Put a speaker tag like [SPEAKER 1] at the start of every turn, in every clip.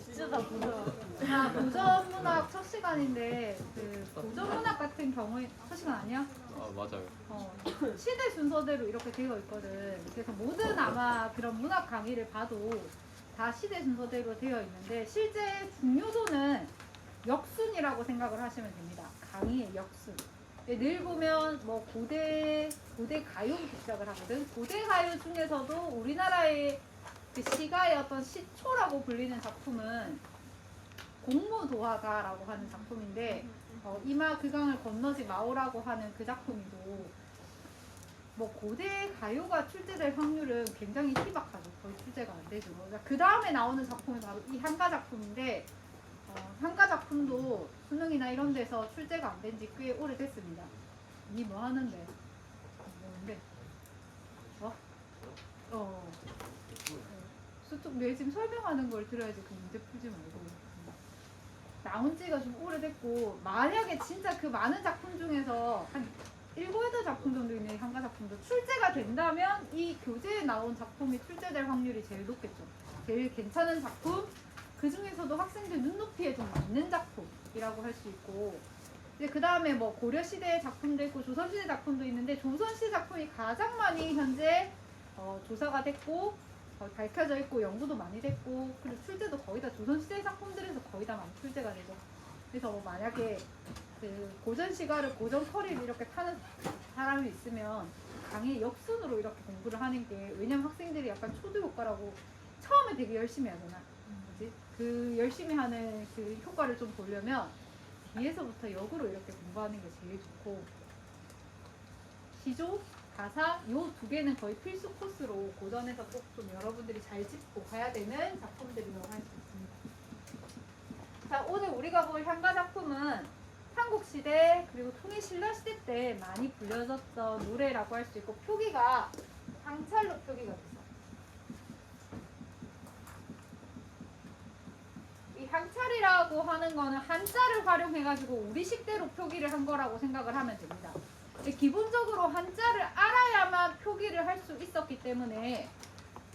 [SPEAKER 1] 진짜 다 보죠.
[SPEAKER 2] 자, 고전문학 첫 시간인데 그 고전문학 같은 경우에 첫 시간 아니야?
[SPEAKER 3] 아 맞아요.
[SPEAKER 2] 시대 순서대로 이렇게 되어 있거든. 그래서 모든 아마 그런 문학 강의를 봐도 다 시대 순서대로 되어 있는데 실제 중요도는 역순이라고 생각을 하시면 됩니다. 강의의 역순. 늘 보면 뭐 고대 가요부터 시작을 하거든. 고대 가요 중에서도 우리나라의 그 시가의 어떤 시초라고 불리는 작품은 공무도화가라고 하는 작품인데 이마 그 강을 건너지 마오라고 하는 그 작품이고 뭐 고대 가요가 출제될 확률은 굉장히 희박하죠. 거의 출제가 안 되죠. 그 다음에 나오는 작품이 바로 이 한가 작품인데 한가 작품도 수능이나 이런 데서 출제가 안 된 지 꽤 오래됐습니다. 니 뭐 하는데? 뭔데? 수tuk 내 지금 설명하는 걸 들어야지 그 문제 풀지 말고. 나온 지가 좀 오래됐고 만약에 진짜 그 많은 작품 중에서 한 7, 8작품 정도 있는 한가 작품도 출제가 된다면 이 교재에 나온 작품이 출제될 확률이 제일 높겠죠. 제일 괜찮은 작품, 그 중에서도 학생들 눈높이에 좀 맞는 작품이라고 할 수 있고 이제 그 다음에 뭐 고려시대 작품도 있고 조선시대 작품도 있는데 조선시대 작품이 가장 많이 현재 조사가 됐고 밝혀져 있고 연구도 많이 됐고 그리고 출제도 거의 다 조선시대 작품들에서 거의 다 많이 출제가 되죠. 그래서 뭐 만약에 그 고전 시가를 고전 커리를 이렇게 타는 사람이 있으면 강의 역순으로 이렇게 공부를 하는 게 왜냐면 학생들이 약간 초도 효과라고 처음에 되게 열심히 하잖아. 뭐지? 그 열심히 하는 그 효과를 좀 보려면 뒤에서부터 역으로 이렇게 공부하는 게 제일 좋고 시조, 가사 요 두 개는 거의 필수 코스로 고전에서 꼭 좀 여러분들이 잘 짚고 가야 되는 작품들이라고 할 수 있습니다. 자, 오늘 우리가 볼 향가 작품은 삼국시대 그리고 통일신라시대 때 많이 불려졌던 노래라고 할 수 있고 표기가 황찰로 표기가 됐어요. 이 황찰이라고 하는 거는 한자를 활용해가지고 우리식대로 표기를 한 거라고 생각을 하면 됩니다. 기본적으로 한자를 알아야만 표기를 할 수 있었기 때문에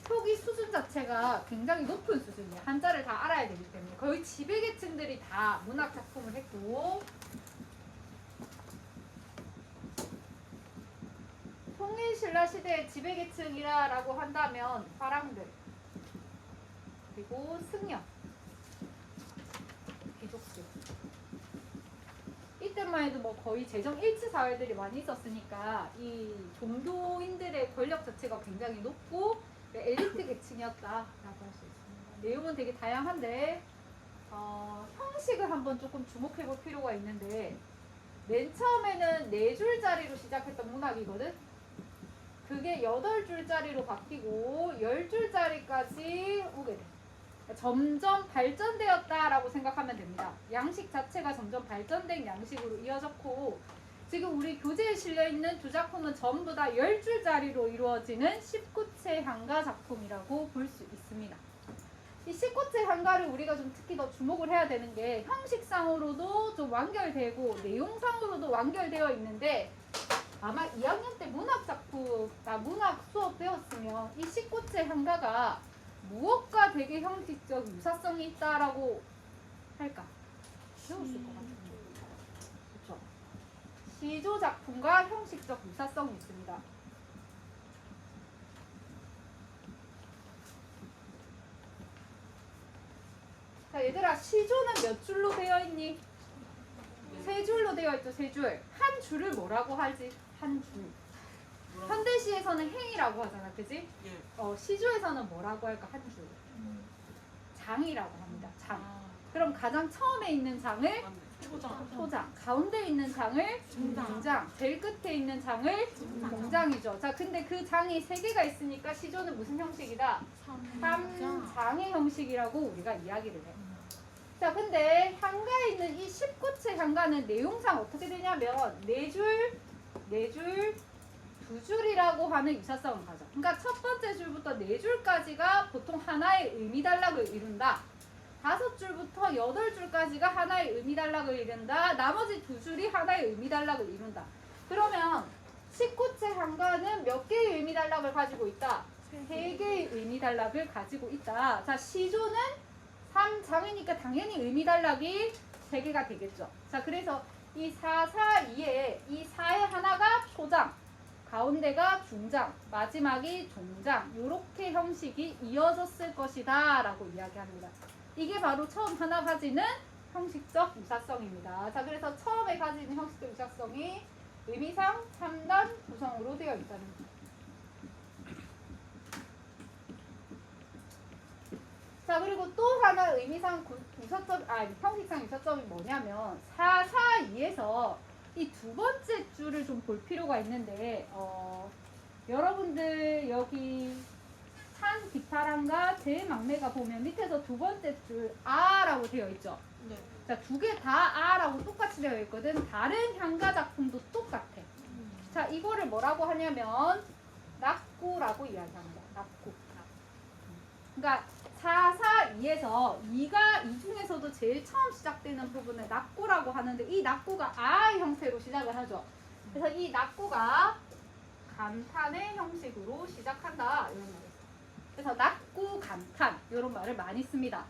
[SPEAKER 2] 표기 수준 자체가 굉장히 높은 수준이에요. 한자를 다 알아야 되기 때문에 거의 지배계층들이 다 문학 작품을 했고 통일신라시대의 지배계층이라고 한다면 화랑들 그리고 승려 귀족들 이때만 해도 뭐 거의 재정 일치 사회들이 많이 있었으니까 이 종교인들의 권력 자체가 굉장히 높고 엘리트 계층이었다라고 할 수 있습니다. 내용은 되게 다양한데 형식을 한번 조금 주목해 볼 필요가 있는데 맨 처음에는 4줄짜리로 시작했던 문학이거든. 그게 8줄짜리로 바뀌고 10줄짜리까지 오게 돼. 점점 발전되었다라고 생각하면 됩니다. 양식 자체가 점점 발전된 양식으로 이어졌고 지금 우리 교재에 실려있는 두 작품은 전부 다 10줄짜리로 이루어지는 19체 향가 작품이라고 볼 수 있습니다. 이 19체 향가를 우리가 좀 특히 더 주목을 해야 되는 게 형식상으로도 좀 완결되고 내용상으로도 완결되어 있는데 아마 2학년 때 문학 수업 배웠으면 이 19체 향가가 무엇과 되게 형식적 유사성이 있다라고 할까? 배웠을 것 같은데. 그렇죠? 시조 작품과 형식적 유사성이 있습니다. 자, 얘들아, 시조는 몇 줄로 되어 있니? 3줄로 되어 있죠, 3줄. 한 줄을 뭐라고 하지? 한 줄. 현대시에서는 행이라고 하잖아, 그지? 시조에서는 뭐라고 할까? 한 줄. 장이라고 합니다. 장. 그럼 가장 처음에 있는 장을 초장, 가운데 있는 장을 중장, 제일 끝에 있는 장을 공장이죠. 자, 근데 그 장이 3개가 있으니까 시조는 무슨 형식이다? 3장의 형식이라고 우리가 이야기를 해요. 자, 근데 향가에 있는 이 19체 향가는 내용상 어떻게 되냐면 4줄, 2줄이라고 하는 유사성을 가져. 그러니까 첫 번째 줄부터 4줄까지가 보통 하나의 의미단락을 이룬다. 5줄부터 8줄까지가 하나의 의미단락을 이룬다. 나머지 2줄이 하나의 의미단락을 이룬다. 그러면 19체 향가는 몇 개의 의미단락을 가지고 있다? 3개의 의미단락을 가지고 있다. 자, 시조는 3장이니까 당연히 의미 단락이 3개가 되겠죠. 자, 그래서 이 4, 4, 2에 이 4의 하나가 초장, 가운데가 중장, 마지막이 종장, 이렇게 형식이 이어졌을 것이다 라고 이야기합니다. 이게 바로 처음 하나 가지는 형식적 유사성입니다. 자, 그래서 처음에 가지는 형식적 유사성이 의미상 3단 구성으로 되어 있다는 거예요. 자, 그리고 또 하나 의미상 형식상 유사점이 뭐냐면 4, 4, 2에서 이 두 번째 줄을 좀 볼 필요가 있는데 여러분들 여기 산 기타랑과 대망매가 보면 밑에서 두 번째 줄 아라고 되어 있죠.
[SPEAKER 1] 네.
[SPEAKER 2] 자, 두 개 다 아라고 똑같이 되어 있거든. 다른 향가 작품도 똑같아. 자, 이거를 뭐라고 하냐면 낙구라고 이야기합니다. 낙구. 그러니까 4, 4, 2에서 2가 이 중에서도 제일 처음 시작되는 부분을 낙구라고 하는데 이 낙구가 아 형태로 시작을 하죠. 그래서 이 낙구가 감탄의 형식으로 시작한다 이런 말이에요. 그래서 낙구 감탄 이런 말을 많이 씁니다.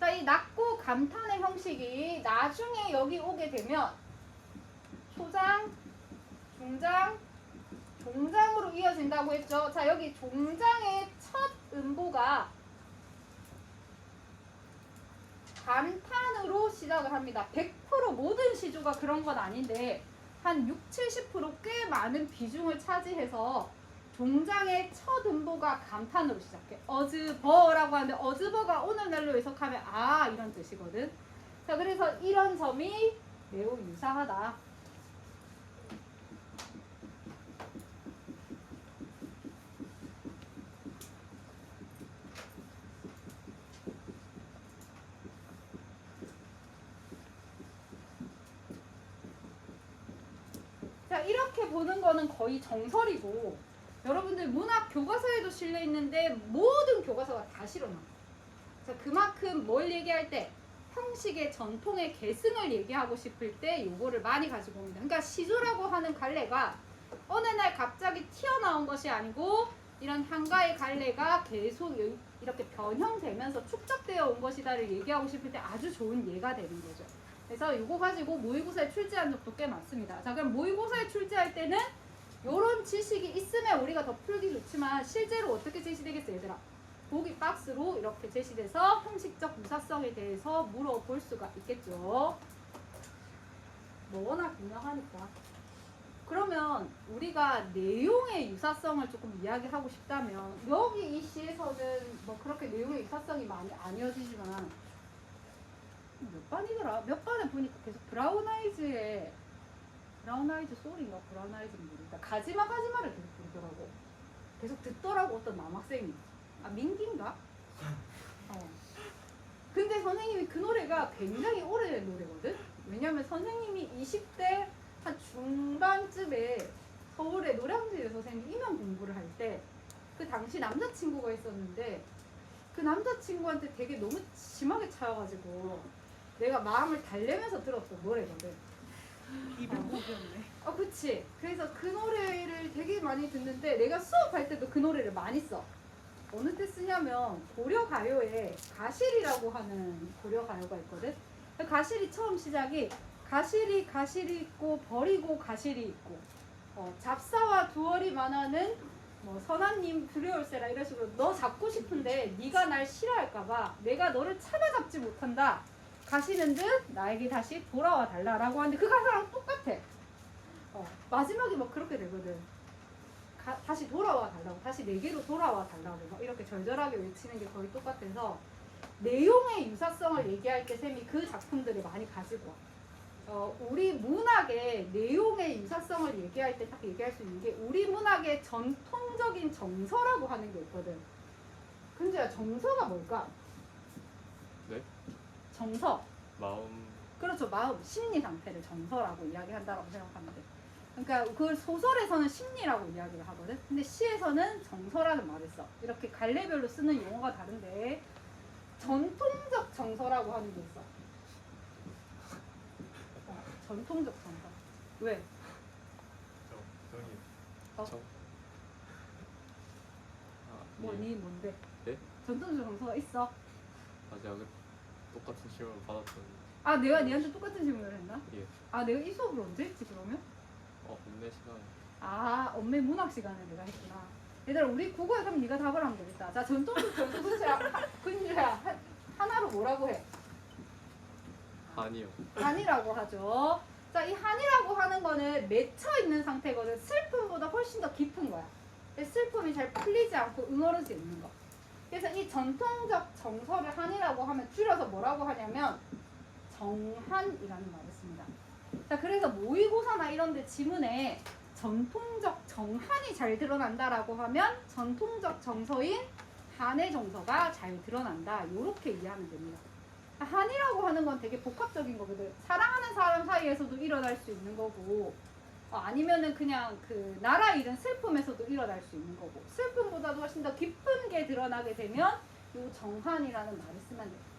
[SPEAKER 2] 자, 이 낙구 감탄의 형식이 나중에 여기 오게 되면 초장, 중장, 종장으로 이어진다고 했죠. 자, 여기 종장의 첫 음보가 감탄으로 시작을 합니다. 100% 모든 시조가 그런 건 아닌데 한 60-70% 꽤 많은 비중을 차지해서 종장의 첫 음보가 감탄으로 시작해. 어즈버라고 하는데 어즈버가 오늘날로 해석하면 아 이런 뜻이거든. 자, 그래서 이런 점이 매우 유사하다. 자, 이렇게 보는 거는 거의 정설이고 여러분들 문학 교과서에도 실려 있는데 모든 교과서가 다 실어놔. 자, 그만큼 뭘 얘기할 때 형식의 전통의 계승을 얘기하고 싶을 때 요거를 많이 가지고 옵니다. 그러니까 시조라고 하는 갈래가 어느 날 갑자기 튀어나온 것이 아니고 이런 향가의 갈래가 계속 이렇게 변형되면서 축적되어 온 것이다를 얘기하고 싶을 때 아주 좋은 예가 되는 거죠. 그래서 이거 가지고 모의고사에 출제한 적도 꽤 많습니다. 자, 그럼 모의고사에 출제할 때는 이런 지식이 있으면 우리가 더 풀기 좋지만 실제로 어떻게 제시되겠어요, 얘들아? 보기 박스로 이렇게 제시돼서 형식적 유사성에 대해서 물어볼 수가 있겠죠. 뭐 워낙 유명하니까. 그러면 우리가 내용의 유사성을 조금 이야기하고 싶다면 여기 이 시에서는 뭐 그렇게 내용의 유사성이 많이 안 이어지지만 몇 반이더라? 몇 반에 보니까 계속 브라운 아이즈 소리인가 브라운 아이즈는 모르겠다. 가지마를 계속 부르더라고. 계속 듣더라고 어떤 남학생이. 아, 민기인가? 근데 선생님이 그 노래가 굉장히 오래된 노래거든? 왜냐면 선생님이 20대 한 중반쯤에 서울에 노량진에서 선생님이 임용 공부를 할 때 그 당시 남자친구가 있었는데 그 남자친구한테 되게 너무 심하게 차여가지고 내가 마음을 달래면서 들었던 노래거든.
[SPEAKER 1] 이별곡이었네.
[SPEAKER 2] 그치. 그래서 그 노래를 되게 많이 듣는데 내가 수업할 때도 그 노래를 많이 써. 어느 때 쓰냐면 고려가요에 가실이라고 하는 고려가요가 있거든. 가실이 처음 시작이 가실이 있고 버리고 가실이 있고 잡사와 두얼이 만화는 뭐 선아님 두려울세라 이런 식으로 너 잡고 싶은데 네가 날 싫어할까봐 내가 너를 찾아잡지 못한다. 가시는 듯 나에게 다시 돌아와 달라라고 하는데 그 가사랑 똑같아. 마지막에 막 그렇게 되거든. 다시 돌아와 달라고, 다시 내게로 돌아와 달라고 막 이렇게 절절하게 외치는 게 거의 똑같아서 내용의 유사성을 얘기할 때 쌤이 그 작품들을 많이 가지고 와. 우리 문학의 내용의 유사성을 얘기할 때 딱 얘기할 수 있는 게 우리 문학의 전통적인 정서라고 하는 게 있거든. 근데 정서가 뭘까?
[SPEAKER 3] 네?
[SPEAKER 2] 정서.
[SPEAKER 3] 마음.
[SPEAKER 2] 그렇죠. 마음, 심리 상태를 정서라고 이야기한다고 생각하면 돼. 그러니까 그 소설에서는 심리라고 이야기를 하거든. 근데 시에서는 정서라는 말을 써. 이렇게 갈래별로 쓰는 용어가 다른데 전통적 정서라고 하는 게 있어. 전통적 정서. 왜?
[SPEAKER 3] 형이.
[SPEAKER 2] 어?
[SPEAKER 3] 저.
[SPEAKER 2] 뭐니 뭔데?
[SPEAKER 3] 네?
[SPEAKER 2] 전통적 정서가 있어.
[SPEAKER 3] 맞아요. 똑같은 질문 받았던.
[SPEAKER 2] 아, 내가 니한테 똑같은 질문을 했나?
[SPEAKER 3] 예.
[SPEAKER 2] 아, 내가 이 수업을 언제 했지 그러면?
[SPEAKER 3] 없네 시간.
[SPEAKER 2] 아, 엄매 문학 시간에 내가 했구나. 얘들아, 우리 국어에 그럼 네가 답을 하면 되겠다. 자, 전통적 근주야 하나로 뭐라고 해?
[SPEAKER 3] 아니요.
[SPEAKER 2] 한이라고 하죠. 자, 이 한이라고 하는 거는 맺혀 있는 상태거든. 슬픔보다 훨씬 더 깊은 거야. 슬픔이 잘 풀리지 않고 응어러져 있는 거. 그래서 이 전통적 정서를 한이라고 하면 줄여서 뭐라고 하냐면 정한이라는 말을 씁니다. 자, 그래서 모의고사나 이런 데 지문에 전통적 정한이 잘 드러난다라고 하면 전통적 정서인 한의 정서가 잘 드러난다. 이렇게 이해하면 됩니다. 한이라고 하는 건 되게 복합적인 거거든. 사랑하는 사람 사이에서도 일어날 수 있는 거고, 아니면은 그냥 그 나라 잃은 슬픔에서도 일어날 수 있는 거고, 슬픔보다도 훨씬 더 깊은 게 드러나게 되면 이 정한이라는 말을 쓰면 돼요.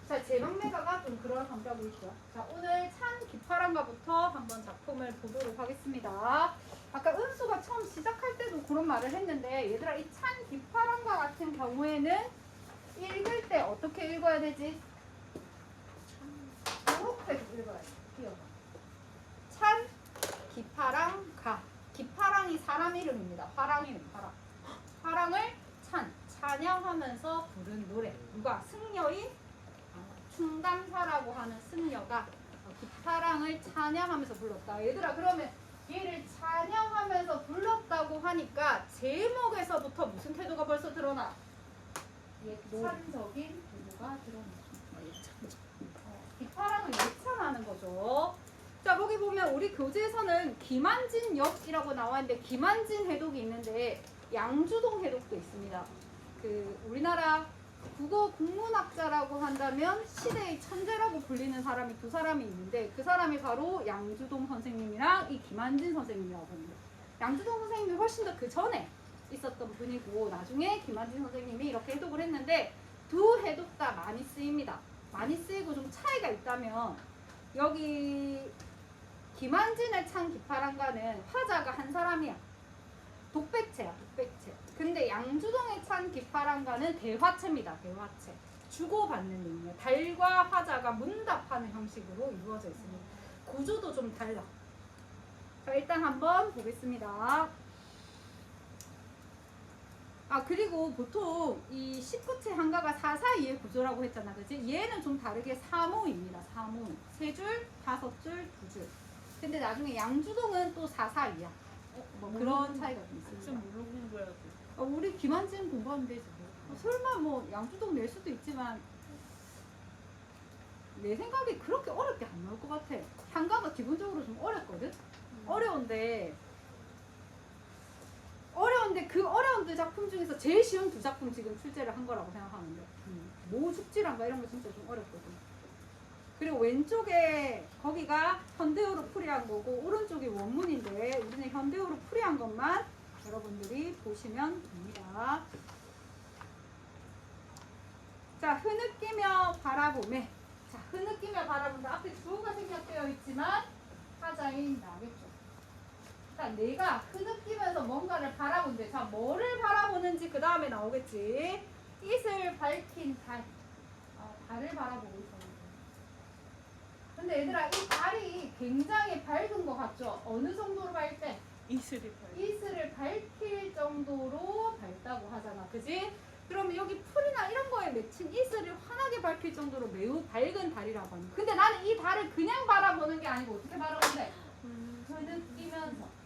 [SPEAKER 2] 자, 제방매가가 좀 그런 성격이 있죠. 자, 오늘 찬 기파랑가부터 한번 작품을 보도록 하겠습니다. 아까 은수가 처음 시작할 때도 그런 말을 했는데, 얘들아, 이 찬 기파랑가 같은 경우에는 읽을 때 어떻게 읽어야 되지? 이렇게 읽어야 돼. 귀여워. 찬 기파랑 가. 기파랑이 사람 이름입니다. 화랑이는 화랑. 화랑을 찬양하면서 부른 노래. 누가? 승려인 충담사라고 하는 승려가 기파랑을 찬양하면서 불렀다. 얘들아, 그러면 얘를 찬양하면서 불렀다고 하니까 제목에서부터 무슨 태도가 벌써 드러나? 예찬적인 태도가 드러나. 기파랑을 예찬하는 거죠. 자, 거기 보면 우리 교재에서는 김한진 역이라고 나와 있는데, 김한진 해독이 있는데 양주동 해독도 있습니다. 그 우리나라 국어 국문학자라고 한다면 시대의 천재라고 불리는 사람이 두 사람이 있는데, 그 사람이 바로 양주동 선생님이랑 이 김한진 선생님이라고 합니다. 양주동 선생님이 훨씬 더 그 전에 있었던 분이고, 나중에 김한진 선생님이 이렇게 해독을 했는데, 두 해독 다 많이 쓰입니다. 많이 쓰이고 좀 차이가 있다면, 여기 김한진의 찬 기파랑가는 화자가 한 사람이야. 독백체야, 독백체. 근데 양주동의 찬 기파랑가는 대화체입니다, 대화체. 주고받는 내용이에요. 달과 화자가 문답하는 형식으로 이루어져 있습니다. 구조도 좀 달라. 자, 일단 한번 보겠습니다. 아, 그리고 보통 이 19체 한가가 442의 구조라고 했잖아, 그치? 얘는 좀 다르게 3호입니다. 3호. 3줄, 5줄, 2줄. 근데 나중에 양주동은 또 442야. 뭐 그런 차이가 좀 있습니다.
[SPEAKER 1] 좀 뭘로 공부해야 돼?
[SPEAKER 2] 우리 김한진 공부하면 되지 뭐. 설마 뭐 양주동 낼 수도 있지만 내 생각에 그렇게 어렵게 안 나올 것 같아. 한가가 기본적으로 좀 어렵거든? 어려운데 그 어려운 작품 중에서 제일 쉬운 두 작품 지금 출제를 한 거라고 생각하는데, 모죽지란가 이런 거 진짜 좀 어렵거든. 그리고 왼쪽에 거기가 현대어로 풀이한 거고, 오른쪽이 원문인데 우리는 현대어로 풀이한 것만 여러분들이 보시면 됩니다. 자, 흐느끼며 바라보매. 자, 흐느끼며 바라본다. 앞에 주어가 생략되어 있지만 하자인 나겠죠. 자, 내가 흐느끼면서 뭔가를 바라본대. 자, 뭐를 바라보는지 그 다음에 나오겠지. 이슬 밝힌 달. 달을 바라보고 있었는데. 근데 얘들아, 이 달이 굉장히 밝은 것 같죠? 어느 정도로 밝대? 이슬을 밝힐 정도로 밝다고 하잖아. 그지? 그러면 여기 풀이나 이런 거에 맺힌 이슬을 환하게 밝힐 정도로 매우 밝은 달이라고 합니다. 근데 나는 이 달을 그냥 바라보는 게 아니고 어떻게 바라보는데? 흐느끼면서.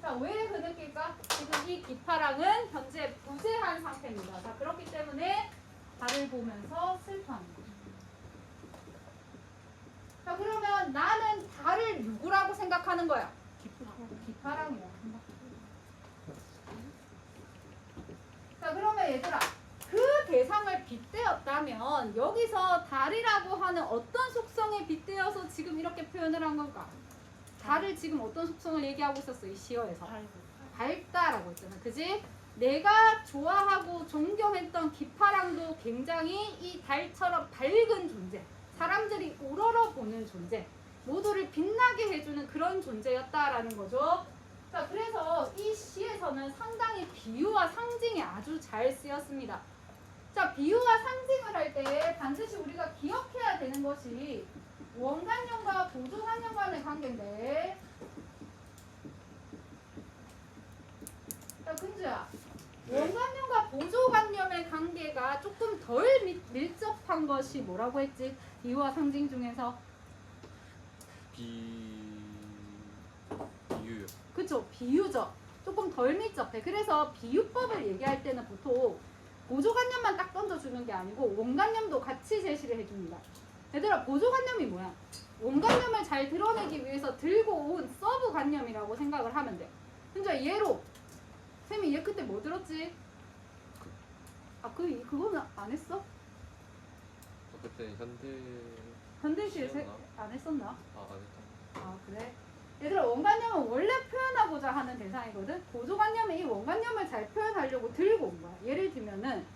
[SPEAKER 2] 자, 왜 흐느낄까? 지금 이 기파랑은 현재 부재한 상태입니다. 자, 그렇기 때문에 달을 보면서 슬퍼하는 거죠. 자, 그러면 나는 달을 누구라고 생각하는 거야? 기파랑이라고 생각해. 자, 그러면 얘들아, 그 대상을 빗대었다면 여기서 달이라고 하는 어떤 속성에 빗대어서 지금 이렇게 표현을 한 건가? 달을 지금 어떤 속성을 얘기하고 있었어, 이 시어에서? 밝다라고 했잖아, 그지? 내가 좋아하고 존경했던 기파랑도 굉장히 이 달처럼 밝은 존재, 사람들이 우러러보는 존재, 모두를 빛나게 해주는 그런 존재였다라는 거죠. 자, 그래서 이 시에서는 상당히 비유와 상징이 아주 잘 쓰였습니다. 자, 비유와 상징을 할 때 반드시 우리가 기억해야 되는 것이 원관념과 보조관념 간의 관계인데, 자, 근주야, 원관념과 보조관념의 관계가 조금 덜 밀접한 것이 뭐라고 했지? 비유와 상징 중에서.
[SPEAKER 3] 비유요.
[SPEAKER 2] 그쵸, 비유죠. 조금 덜 밀접해. 그래서 비유법을 얘기할 때는 보통 보조관념만 딱 던져주는 게 아니고 원관념도 같이 제시를 해줍니다. 얘들아, 보조관념이 뭐야? 원관념을 잘 드러내기 위해서 들고 온 서브관념이라고 생각을 하면 돼. 근데 얘로 쌤이 얘 그때 뭐 들었지? 그거는 안 했어?
[SPEAKER 3] 그때
[SPEAKER 2] 현대시에
[SPEAKER 3] 시였나?
[SPEAKER 2] 안 했었나?
[SPEAKER 3] 안 했다.
[SPEAKER 2] 아, 그래? 얘들아, 원관념은 원래 표현하고자 하는 대상이거든? 보조관념은 이 원관념을 잘 표현하려고 들고 온 거야. 예를 들면은,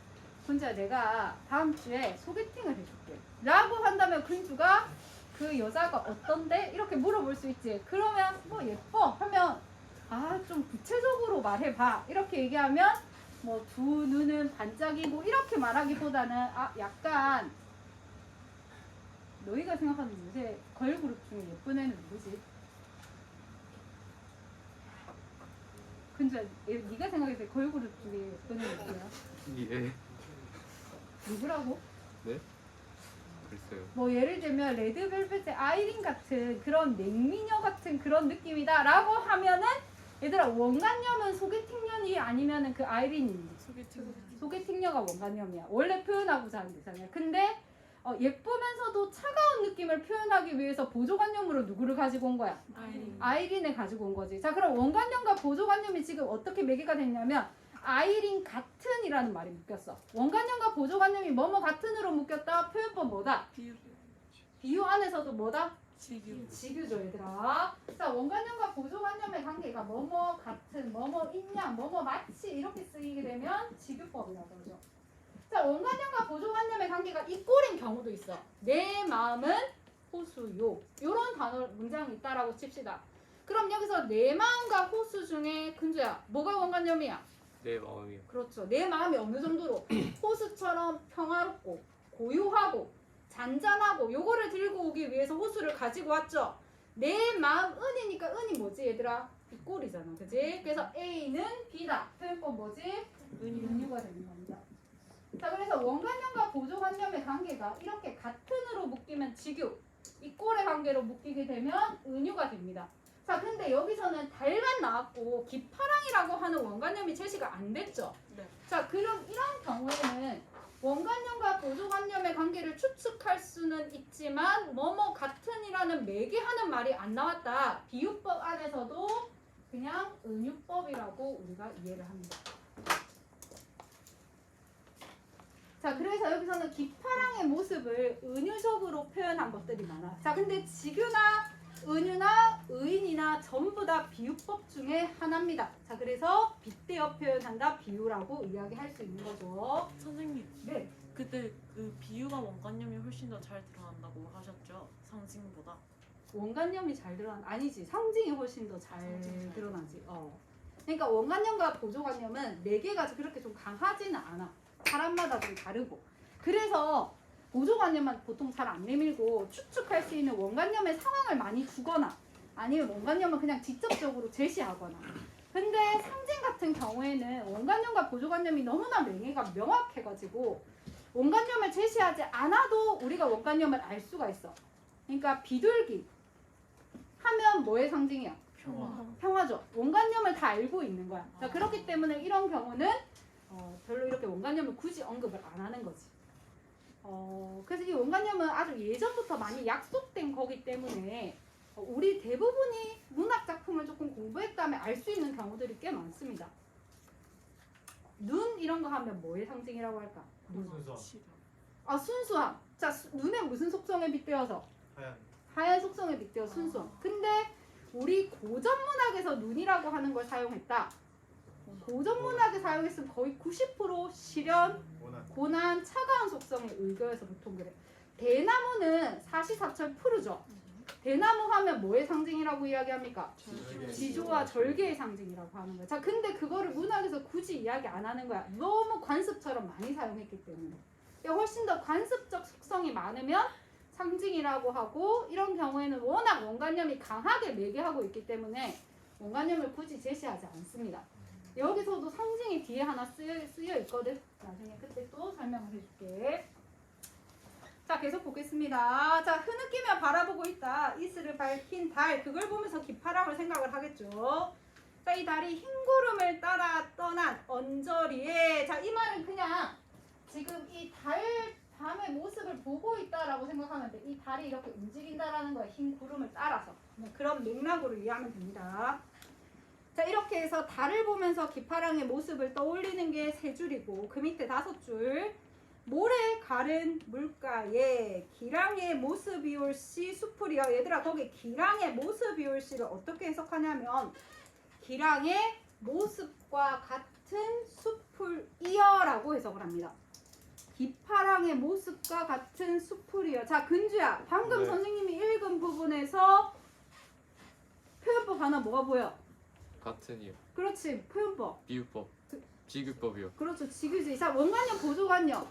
[SPEAKER 2] 근주야, 내가 다음 주에 소개팅을 해줄게 라고 한다면 근주가 그 여자가 어떤데? 이렇게 물어볼 수 있지. 그러면 뭐 예뻐 하면 좀 구체적으로 말해봐 이렇게 얘기하면 뭐 두 눈은 반짝이고 이렇게 말하기보다는 약간 너희가 생각하는 요새 걸그룹 중에 예쁜 애는 누구지? 근데 네가 생각했을 때 걸그룹 중에 예쁜 애는 누구야?
[SPEAKER 3] 예.
[SPEAKER 2] 누구라고?
[SPEAKER 3] 네? 글쎄요.
[SPEAKER 2] 뭐 예를 들면 레드벨벳의 아이린 같은 그런 냉미녀 같은 그런 느낌이다 라고 하면은 얘들아, 원관념은 소개팅녀이 아니면은 그 아이린이 소개팅녀가 원관념이야. 원래 표현하고자 하는 대상이야. 근데 예쁘면서도 차가운 느낌을 표현하기 위해서 보조관념으로 누구를 가지고 온 거야? 아이린을 가지고 온 거지. 자, 그럼 원관념과 보조관념이 지금 어떻게 매개가 됐냐면 아이린 같은이라는 말이 묶였어. 원관념과 보조관념이 뭐뭐 같은으로 묶였다. 표현법 뭐다? 비유 안에서도 뭐다? 지규죠, 얘들아. 자, 원관념과 보조관념의 관계가 뭐뭐 같은, 뭐뭐 있냐, 뭐뭐 마치 이렇게 쓰이게 되면 지규법이라고 그러죠. 자, 원관념과 보조관념의 관계가 이 꼴인 경우도 있어. 내 마음은 호수요. 이런 단어 문장이 있다라고 칩시다. 그럼 여기서 내 마음과 호수 중에 근주야, 뭐가 원관념이야?
[SPEAKER 3] 내 마음이요.
[SPEAKER 2] 그렇죠. 내 마음이 어느 정도로 호수처럼 평화롭고 고요하고 잔잔하고 요거를 들고 오기 위해서 호수를 가지고 왔죠. 내 마음 은이니까 은이 뭐지 얘들아? 이 꼴이잖아. 그지? 그래서 A는 B다. 표현법 뭐지? 은유가 되는 겁니다. 자, 그래서 원관념과 보조관념의 관계가 이렇게 같은으로 묶이면 지규, 이 꼴의 관계로 묶이게 되면 은유가 됩니다. 자, 근데 여기서는 달만 나왔고 기파랑이라고 하는 원관념이 제시가 안 됐죠.
[SPEAKER 1] 네.
[SPEAKER 2] 자, 그럼 이런 경우에는 원관념과 보조관념의 관계를 추측할 수는 있지만 뭐뭐 같은이라는 매개하는 말이 안 나왔다. 비유법 안에서도 그냥 은유법이라고 우리가 이해를 합니다. 자, 그래서 여기서는 기파랑의 모습을 은유적으로 표현한 것들이 많아. 자, 근데 지규나 은유나 의인이나 전부 다 비유법 중에 하나입니다. 자, 그래서 빗대어 표현한다, 비유라고 이야기할 수 있는 거죠.
[SPEAKER 1] 선생님,
[SPEAKER 2] 네.
[SPEAKER 1] 그때 그 비유가 원관념이 훨씬 더 잘 드러난다고 하셨죠? 상징보다.
[SPEAKER 2] 원관념이 잘 드러난 아니지, 상징이 훨씬 더 잘 드러나지. 그러니까 원관념과 보조관념은 네 개가 그렇게 좀 강하지는 않아. 사람마다 좀 다르고. 그래서 보조관념만 보통 잘 안 내밀고 추측할 수 있는 원관념의 상황을 많이 주거나 아니면 원관념은 그냥 직접적으로 제시하거나. 근데 상징 같은 경우에는 원관념과 보조관념이 너무나 매개가 명확해가지고 원관념을 제시하지 않아도 우리가 원관념을 알 수가 있어. 그러니까 비둘기 하면 뭐의 상징이야? 평화죠. 원관념을 다 알고 있는 거야. 자, 그렇기 때문에 이런 경우는 별로 이렇게 원관념을 굳이 언급을 안 하는 거지. 그래서 이 원관념은 아주 예전부터 많이 약속된 거기 때문에 우리 대부분이 문학 작품을 조금 공부했다면 알 수 있는 경우들이 꽤 많습니다. 눈 이런 거 하면 뭐의 상징이라고 할까? 순수함. 자, 눈에 무슨 속성에 빗대어서? 하얀 속성에 빗대어 순수함. 근데 우리 고전 문학에서 눈이라고 하는 걸 사용했다. 고전 문학에 사용했으면 거의 90% 시련, 고난, 차가운 속성에 의거해서 보통 그래. 대나무는 사시사철 푸르죠. 대나무 하면 뭐의 상징이라고 이야기합니까?
[SPEAKER 3] 지조의
[SPEAKER 2] 지조와 절개의 상징이라고 하는 거야. 자, 근데 그거를 문학에서 굳이 이야기 안 하는 거야. 너무 관습처럼 많이 사용했기 때문에. 훨씬 더 관습적 속성이 많으면 상징이라고 하고, 이런 경우에는 워낙 원관념이 강하게 매개하고 있기 때문에 원관념을 굳이 제시하지 않습니다. 여기서도 상징이 뒤에 하나 쓰여 있거든. 나중에 그때 또 설명을 해줄게. 자, 계속 보겠습니다. 자, 흐느끼며 바라보고 있다. 이슬을 밝힌 달. 그걸 보면서 기파랑을 생각을 하겠죠. 자, 이 달이 흰 구름을 따라 떠난 언저리에. 자, 이 말은 그냥 지금 이 달 밤의 모습을 보고 있다라고 생각하면 돼. 이 달이 이렇게 움직인다라는 거야. 흰 구름을 따라서. 그런 맥락으로 이해하면 됩니다. 자, 이렇게 해서 달을 보면서 기파랑의 모습을 떠올리는 게 세 줄이고, 그 밑에 5줄. 모래 가른 물가에 기랑의 모습이올시 수풀이여. 얘들아, 거기 기랑의 모습이올시를 어떻게 해석하냐면 기랑의 모습과 같은 수풀이여 라고 해석을 합니다. 기파랑의 모습과 같은 수풀이여. 자, 근주야, 방금
[SPEAKER 3] 네.
[SPEAKER 2] 선생님이 읽은 부분에서 표현법 하나 뭐가 보여?
[SPEAKER 3] 같은이요.
[SPEAKER 2] 그렇지, 표현법.
[SPEAKER 3] 비유법. 비교법이요.
[SPEAKER 2] 그렇죠, 지그지. 자, 원관념, 보조관념.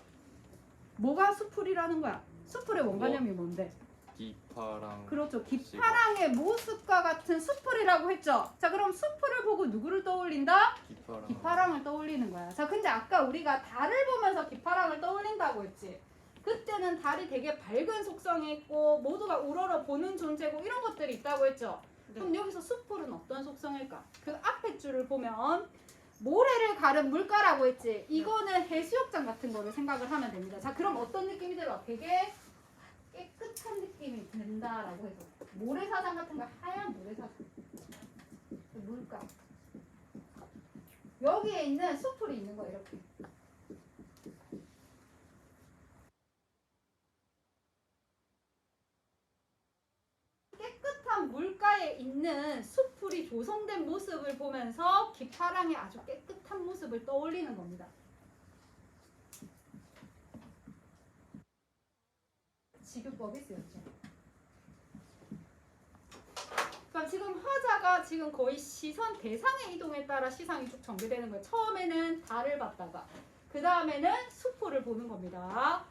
[SPEAKER 2] 뭐가 수풀이라는 거야? 수풀의 원관념이 뭔데?
[SPEAKER 3] 기파랑.
[SPEAKER 2] 그렇죠, 기파랑의 모습과 같은 수풀이라고 했죠. 자, 그럼 수풀을 보고 누구를 떠올린다?
[SPEAKER 3] 기파랑.
[SPEAKER 2] 기파랑을 떠올리는 거야. 자, 근데 아까 우리가 달을 보면서 기파랑을 떠올린다고 했지. 그때는 달이 되게 밝은 속성이 있고 모두가 우러러 보는 존재고 이런 것들이 있다고 했죠. 그럼 여기서 수풀은 어떤 속성일까? 그 앞에 줄을 보면 모래를 가른 물가라고 했지. 이거는 해수욕장 같은 거를 생각을 하면 됩니다. 자, 그럼 어떤 느낌이 들어? 되게 깨끗한 느낌이 든다라고 해서 모래사장 같은 거, 하얀 모래사장, 물가. 여기에 있는 수풀이 있는 거야, 이렇게. 깨끗한 물가에 있는 수풀이 조성된 모습을 보면서 기파랑의 아주 깨끗한 모습을 떠올리는 겁니다. 지교법이 쓰였죠. 그러니까 지금 화자가 지금 거의 시선 대상의 이동에 따라 시상이 쭉 전개되는 거예요. 처음에는 달을 봤다가 그 다음에는 수풀을 보는 겁니다.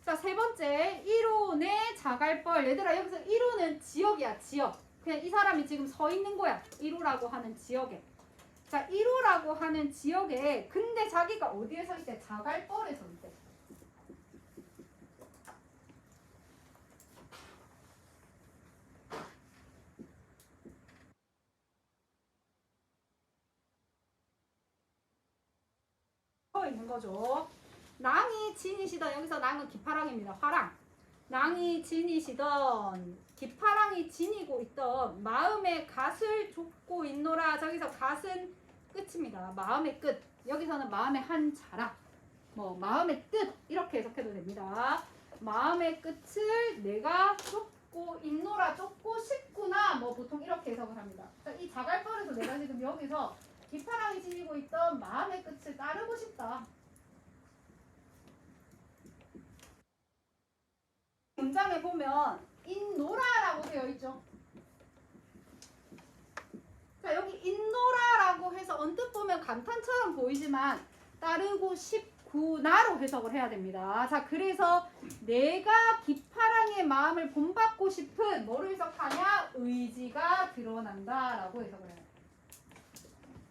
[SPEAKER 2] 자, 세 번째 1호의 자갈벌. 얘들아, 여기서 1호는 지역이야, 지역. 그냥 이 사람이 지금 서 있는 거야. 1호라고 하는 지역에. 자, 1호라고 하는 지역에 근데 자기가 어디에 서 있대? 자갈벌에 서 있대. 서 있는 거죠. 낭이 지니시던, 여기서 낭은 기파랑입니다. 화랑. 낭이 지니시던, 기파랑이 지니고 있던 마음의 갓을 좁고 있노라. 저기서 갓은 끝입니다. 마음의 끝. 여기서는 마음의 한 자락, 뭐 마음의 뜻 이렇게 해석해도 됩니다. 마음의 끝을 내가 좁고 있노라. 좁고 싶구나. 뭐 보통 이렇게 해석을 합니다. 자, 이 자갈벌에서 내가 지금 여기서 기파랑이 지니고 있던 마음의 끝을 따르고 싶다. 문장에 보면 인노라라고 되어 있죠. 자, 여기 인노라라고 해서 언뜻 보면 감탄처럼 보이지만 따르고 싶구나로 해석을 해야 됩니다. 자, 그래서 내가 기파랑의 마음을 본받고 싶은 뭐를 해석하냐? 의지가 드러난다라고 해석을 해요.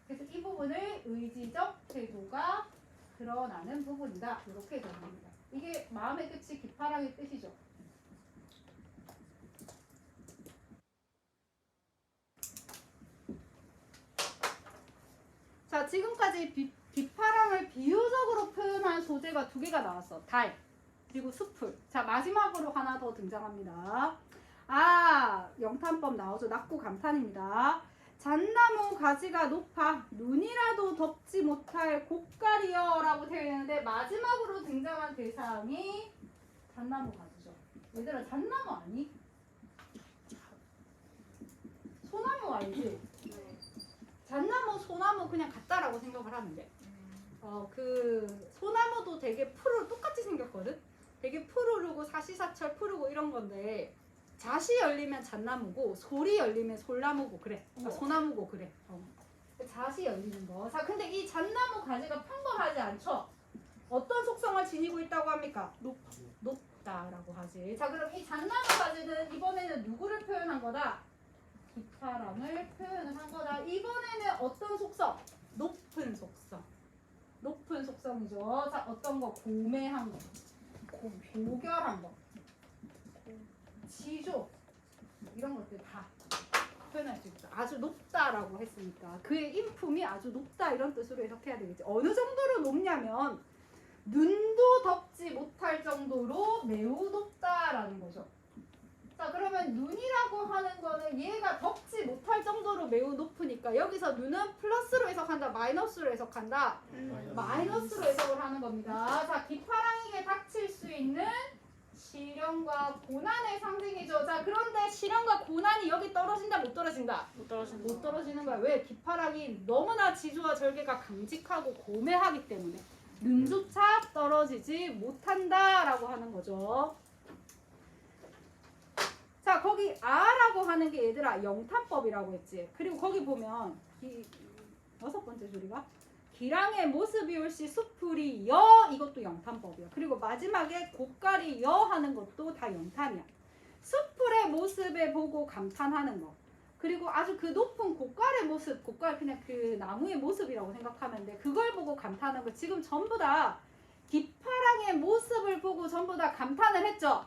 [SPEAKER 2] 그래서 이 부분을 의지적 태도가 드러나는 부분이다. 이렇게 해석합니다. 이게 마음의 끝이 기파랑의 뜻이죠. 자, 지금까지 기파랑을 비유적으로 표현한 소재가 2개가 나왔어. 달, 그리고 수풀. 자, 마지막으로 하나 더 등장합니다. 아, 영탄법 나오죠. 낙구 감탄입니다. 잣나무 가지가 높아 눈이라도 덮지 못할 곡가리여 라고 되어 있는데 마지막으로 등장한 대상이 잣나무 가지죠. 얘들아, 잣나무 아니? 소나무 알지? 잣나무, 소나무 그냥 같다라고 생각을 하면 돼. 그 소나무도 되게 푸르 똑같이 생겼거든. 되게 푸르르고 사시사철 푸르고 이런 건데 잣이 열리면 잣나무고 솔이 열리면 솔나무고 그래.
[SPEAKER 1] 우와.
[SPEAKER 2] 소나무고 그래. 잣이 열리는 거. 자, 근데 이 잣나무 가지가 평범하지 않죠? 어떤 속성을 지니고 있다고 합니까? 높다라고 하지. 자, 그럼 이 잣나무 가지는 이번에는 누구를 표현한 거다? 기파랑을 표현을 한 거다. 이번에는 어떤 속성? 높은 속성. 높은 속성이죠. 자, 어떤 거? 고매한 거. 고결한 거. 지조. 이런 것들 다 표현할 수 있다. 아주 높다라고 했으니까 그의 인품이 아주 높다 이런 뜻으로 해석해야 되겠지. 어느 정도로 높냐면 눈도 덮지 못할 정도로 매우 높다라는 거죠. 자, 그러면 눈이라고 하는 거는 얘가 덮지 못할 정도로 매우 높으니까 여기서 눈은 플러스로 해석한다, 마이너스로 해석한다? 마이너스로 해석을 하는 겁니다. 자, 기파랑에게 닥칠 수 있는 시련과 고난의 상징이죠. 자, 그런데 시련과 고난이 여기 떨어진다, 못 떨어진다?
[SPEAKER 1] 못 떨어진다.
[SPEAKER 2] 못 떨어지는 거야. 왜? 기파랑이 너무나 지조와 절개가 강직하고 고매하기 때문에 눈조차 떨어지지 못한다라고 하는 거죠. 자, 거기 아라고 하는 게 얘들아 영탄법이라고 했지. 그리고 거기 보면 여섯 번째 줄이가 기랑의 모습이 옳시 수풀이 여 이것도 영탄법이야. 그리고 마지막에 고깔이 여 하는 것도 다 영탄이야. 수풀의 모습에 보고 감탄하는 거. 그리고 아주 그 높은 고깔의 모습, 고깔 그냥 그 나무의 모습이라고 생각하면 돼. 그걸 보고 감탄하는 거. 지금 전부 다 기파랑의 모습을 보고 전부 다 감탄을 했죠.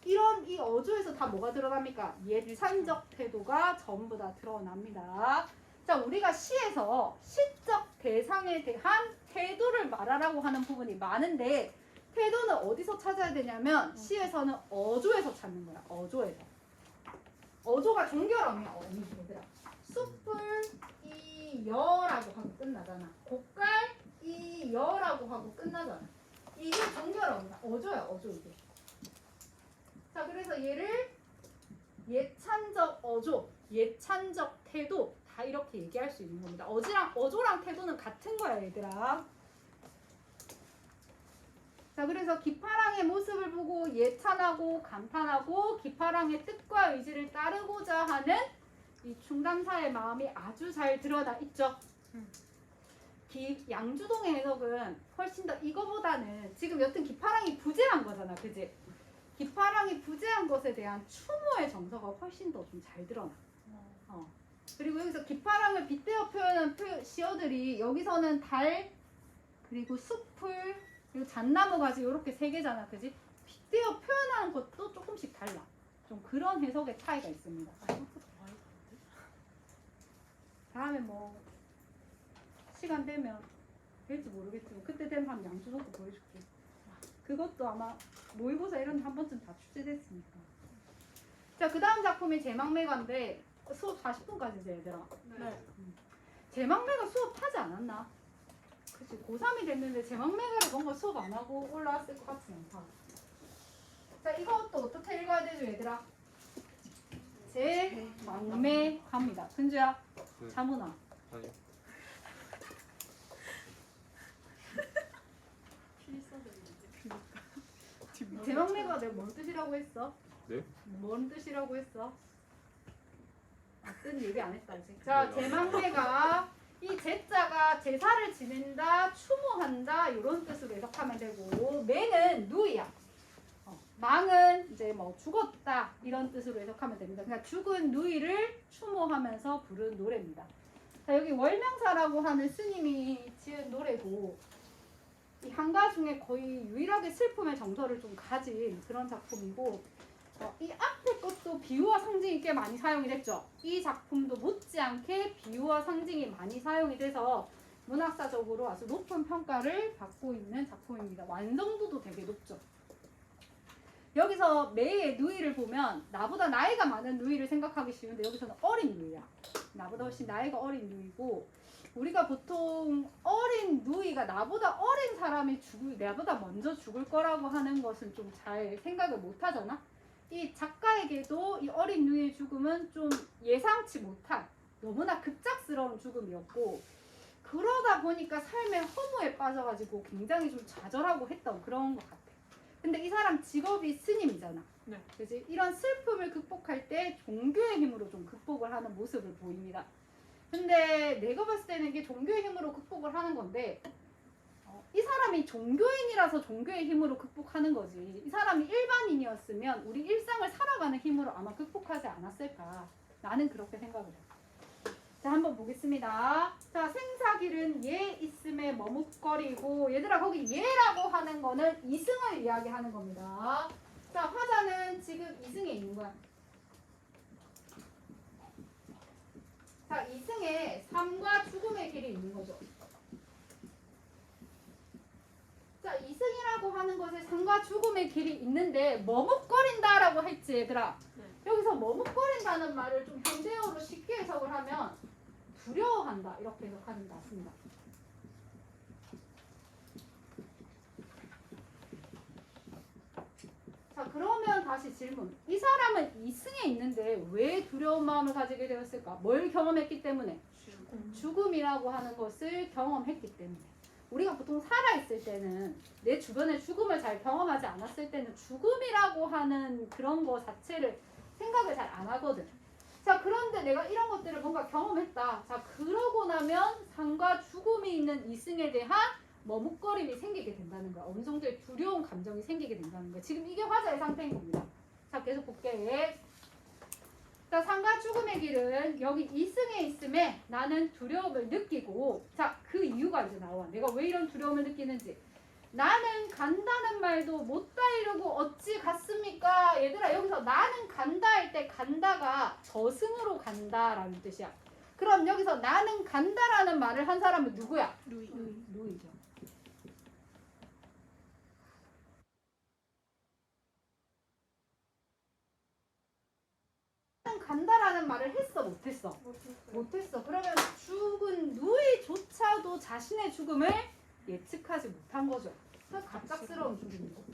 [SPEAKER 2] 이런 이 어조에서 다 뭐가 드러납니까? 예찬적 태도가 전부 다 드러납니다. 자, 우리가 시에서 시적 대상에 대한 태도를 말하라고 하는 부분이 많은데 태도는 어디서 찾아야 되냐면 시에서는 어조에서 찾는 거야. 어조에서. 어조가 종결어이야. 어미 얘들아. 숲을 이 여라고 하고 끝나잖아. 고깔 이 여라고 하고 끝나잖아. 이게 종결어입니다. 어조야. 어조 이게. 자, 그래서 얘를 예찬적 어조, 예찬적 태도 다 이렇게 얘기할 수 있는 겁니다. 어조랑 태도는 같은 거야, 얘들아. 자, 그래서 기파랑의 모습을 보고 예찬하고 감탄하고 기파랑의 뜻과 의지를 따르고자 하는 이 충담사의 마음이 아주 잘 드러나 있죠. 양주동의 해석은 훨씬 더 이거보다는 지금 여튼 기파랑이 부재한 거잖아, 그지? 기파랑이 부재한 것에 대한 추모의 정서가 훨씬 더 좀 잘 드러나. 그리고 여기서 기파랑을 빗대어 표현한 시어들이 여기서는 달, 그리고 숲을, 그리고 잣나무 가지 이렇게 세 개잖아, 그지? 빗대어 표현하는 것도 조금씩 달라. 좀 그런 해석의 차이가 있습니다. 다음에 뭐 시간 되면 될지 모르겠지만 그때 되면 한 양주석도 보여줄게. 그것도 아마 모의고사 이런 데 한 번쯤 다 출제됐으니까. 자, 그 다음 작품이 제망매가인데 수업 40분까지지 얘들아.
[SPEAKER 1] 네.
[SPEAKER 2] 제망매가 수업하지 않았나? 그치, 고3이 됐는데 제망매가를 뭔가 수업 안 하고 올라왔을 것 같지 않다. 자, 이것도 어떻게 읽어야 되죠 얘들아? 제망매 갑니다. 근주야,
[SPEAKER 3] 네.
[SPEAKER 2] 자문아.
[SPEAKER 3] 아니요.
[SPEAKER 2] 제망매가 내가 뭔 뜻이라고 했어?
[SPEAKER 3] 네?
[SPEAKER 2] 뭔 뜻이라고 했어? 뜻 얘기 안 했다 아직. 자,
[SPEAKER 3] 네,
[SPEAKER 2] 제망매가 이 제자가 제사를 지낸다, 추모한다 이런 뜻으로 해석하면 되고 매는 누이야. 망은 이제 뭐 죽었다 이런 뜻으로 해석하면 됩니다. 그러니까 죽은 누이를 추모하면서 부른 노래입니다. 자, 여기 월명사라고 하는 스님이 지은 노래고 이 한가 중에 거의 유일하게 슬픔의 정서를 좀 가진 그런 작품이고 이 앞에 것도 비유와 상징이 꽤 많이 사용이 됐죠. 이 작품도 못지않게 비유와 상징이 많이 사용이 돼서 문학사적으로 아주 높은 평가를 받고 있는 작품입니다. 완성도도 되게 높죠. 여기서 매의 누이를 보면 나보다 나이가 많은 누이를 생각하기 쉬운데 여기서는 어린 누이야. 나보다 훨씬 나이가 어린 누이고 우리가 보통 어린 누이가 나보다 어린 사람이 나보다 먼저 죽을 거라고 하는 것은 좀 잘 생각을 못 하잖아. 이 작가에게도 이 어린 누이의 죽음은 좀 예상치 못한 너무나 급작스러운 죽음이었고 그러다 보니까 삶의 허무에 빠져가지고 굉장히 좀 좌절하고 했던 그런 것 같아. 근데 이 사람 직업이 스님이잖아.
[SPEAKER 1] 네.
[SPEAKER 2] 그지? 이런 슬픔을 극복할 때 종교의 힘으로 좀 극복을 하는 모습을 보입니다. 근데 내가 봤을 때는 이게 종교의 힘으로 극복을 하는 건데 이 사람이 종교인이라서 종교의 힘으로 극복하는 거지. 이 사람이 일반인이었으면 우리 일상을 살아가는 힘으로 아마 극복하지 않았을까. 나는 그렇게 생각을 해요. 자, 한번 보겠습니다. 자, 생사길은 예 있음에 머뭇거리고, 얘들아 거기 예라고 하는 거는 이승을 이야기하는 겁니다. 자, 화자는 지금 이승에 있는 거야. 자, 이승에 삶과 죽음의 길이 있는 거죠. 자, 이승이라고 하는 것에 삶과 죽음의 길이 있는데 머뭇거린다라고 했지, 얘들아.
[SPEAKER 1] 네.
[SPEAKER 2] 여기서 머뭇거린다는 말을 좀 현대어로 쉽게 해석을 하면 두려워한다 이렇게 해석하는 게 낫습니다. 자, 그러면 다시 질문. 이 사람은 이승에 있는데 왜 두려운 마음을 가지게 되었을까? 뭘 경험했기 때문에? 죽음이라고 하는 것을 경험했기 때문에. 우리가 보통 살아있을 때는 내 주변에 죽음을 잘 경험하지 않았을 때는 죽음이라고 하는 그런 거 자체를 생각을 잘 안 하거든. 자, 그런데 내가 이런 것들을 뭔가 경험했다. 자, 그러고 나면 삶과 죽음이 있는 이승에 대한 머뭇거림이 생기게 된다는 거야. 어느 정도의 두려운 감정이 생기게 된다는 거야. 지금 이게 화자의 상태인 겁니다. 자, 계속 볼게. 자, 삶과 죽음의 길은 여기 이승에 있음에 나는 두려움을 느끼고, 자, 그 이유가 이제 나와. 내가 왜 이런 두려움을 느끼는지. 나는 간다는 말도 못다 이루고 어찌 갔습니까? 얘들아, 여기서 나는 간다 할 때 간다가 저승으로 간다라는 뜻이야. 그럼 여기서 나는 간다라는 말을 한 사람은 누구야? 루이죠. 나는 간다라는 말을 했어, 못했어? 못했어. 그러면 죽은 누이조차도 자신의 죽음을 예측하지 못한 거죠. 갑작스러운 죽음이고.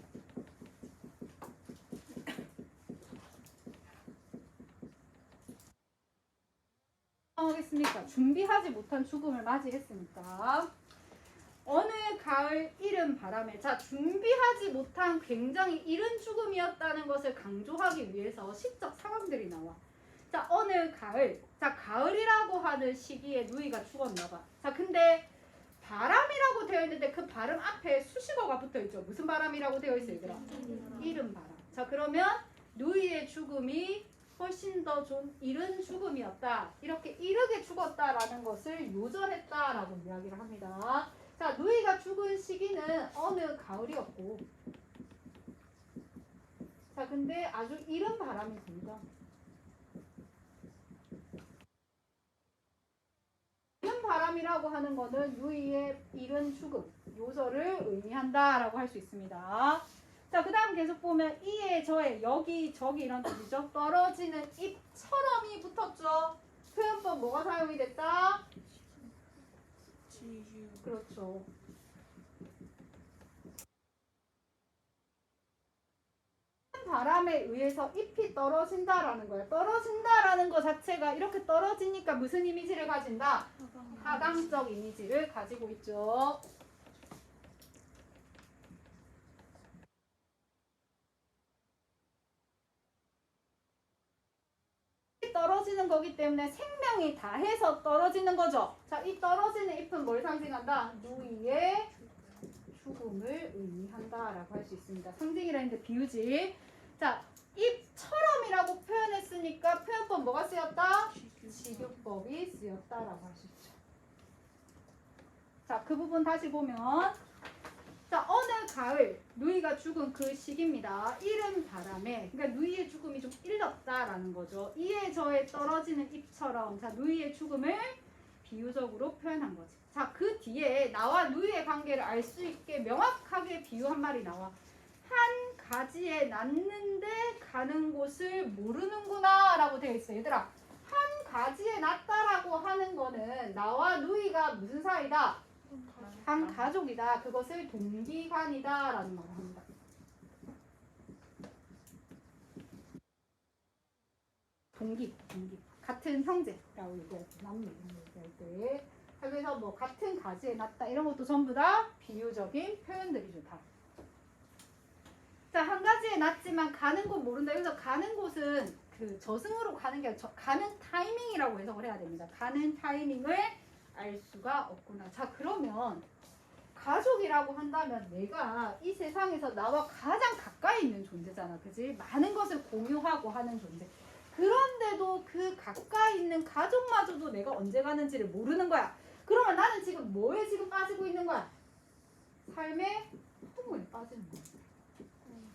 [SPEAKER 2] 하겠습니까? 준비하지 못한 죽음을 맞이했으니까. 어느 가을 이른 바람에, 자, 준비하지 못한 굉장히 이른 죽음이었다는 것을 강조하기 위해서 시적 상황들이 나와. 자, 어느 가을. 자, 가을이라고 하는 시기에 누이가 죽었나 봐. 자, 근데 바람이라고 되어 있는데 그 발음 앞에 수식어가 붙어 있죠. 무슨 바람이라고 되어 있어요, 얘들아? 이른 바람. 자, 그러면 누이의 죽음이 훨씬 더 좀 이른 죽음이었다. 이렇게 이르게 죽었다라는 것을 요절했다라고 이야기를 합니다. 자, 누이가 죽은 시기는 어느 가을이었고, 자, 근데 아주 이른 바람이 붑니다. 이른 바람이라고 하는 거는 누이의 이른 죽음, 요절을 의미한다라고 할 수 있습니다. 자, 그 다음 계속 보면 이에 저에 여기 저기 이런 뜻이죠. 떨어지는 잎처럼이 붙었죠. 표현법 뭐가 사용이 됐다? 그렇죠. 바람에 의해서 잎이 떨어진다라는 거예요. 떨어진다라는 것 자체가 이렇게 떨어지니까 무슨 이미지를 가진다? 하강적 이미지를 가지고 있죠. 떨어지는 거기 때문에 생명이 다해서 떨어지는 거죠. 자, 이 떨어지는 잎은 뭘 상징한다? 누이의 죽음을 의미한다라고 할 수 있습니다. 상징이라 했는데 비유지. 자, 잎처럼이라고 표현했으니까 표현법 뭐가 쓰였다? 직유법이 쓰였다라고 할 수 있죠. 자, 그 부분 다시 보면, 자, 어느 가을 누이가 죽은 그 시기입니다. 이른 바람에, 그러니까 누이의 죽음이 좀 일렀다라는 거죠. 이에 저에 떨어지는 잎처럼, 자, 누이의 죽음을 비유적으로 표현한 거지. 자, 그 뒤에 나와 누이의 관계를 알 수 있게 명확하게 비유한 말이 나와. 한 가지에 났는데 가는 곳을 모르는구나 라고 되어 있어요. 얘들아, 한 가지에 났다라고 하는 거는 나와 누이가 무슨 사이다? 한 가족이다. 그것을 동기간이다 라는 말을 합니다. 동기. 같은 형제라고 얘기할 때, 남매 얘기할 때. 그래서 뭐 같은 가지에 났다 이런 것도 전부 다 비유적인 표현들이죠. 다. 자, 한 가지에 낫지만 가는 곳 모른다. 여기서 가는 곳은 그 저승으로 가는 게 아니라 가는 타이밍이라고 해석을 해야 됩니다. 가는 타이밍을 알 수가 없구나. 자, 그러면 가족이라고 한다면 내가 이 세상에서 나와 가장 가까이 있는 존재잖아. 그지? 많은 것을 공유하고 하는 존재. 그런데도 그 가까이 있는 가족마저도 내가 언제 가는지를 모르는 거야. 그러면 나는 지금 뭐에 지금 빠지고 있는 거야? 삶의 허무에 빠지는 거야.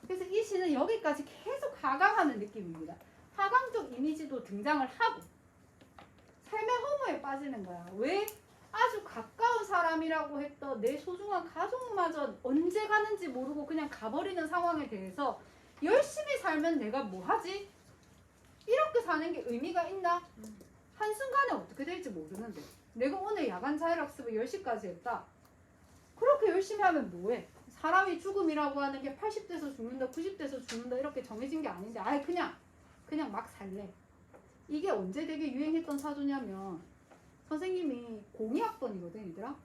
[SPEAKER 2] 그래서 이 시는 여기까지 계속 하강하는 느낌입니다. 하강적 이미지도 등장을 하고 삶의 허무에 빠지는 거야. 왜? 아주 가까운 사람이라고 했던 내 소중한 가족마저 언제 가는지 모르고 그냥 가버리는 상황에 대해서 열심히 살면 내가 뭐 하지? 이렇게 사는 게 의미가 있나? 한순간에 어떻게 될지 모르는데 내가 오늘 야간 자율학습을 10시까지 했다. 그렇게 열심히 하면 뭐해? 사람이 죽음이라고 하는 게 80대에서 죽는다, 90대에서 죽는다 이렇게 정해진 게 아닌데 아예 그냥 막 살래. 이게 언제 되게 유행했던 사조냐면 선생님이 02학번이거든 얘들아.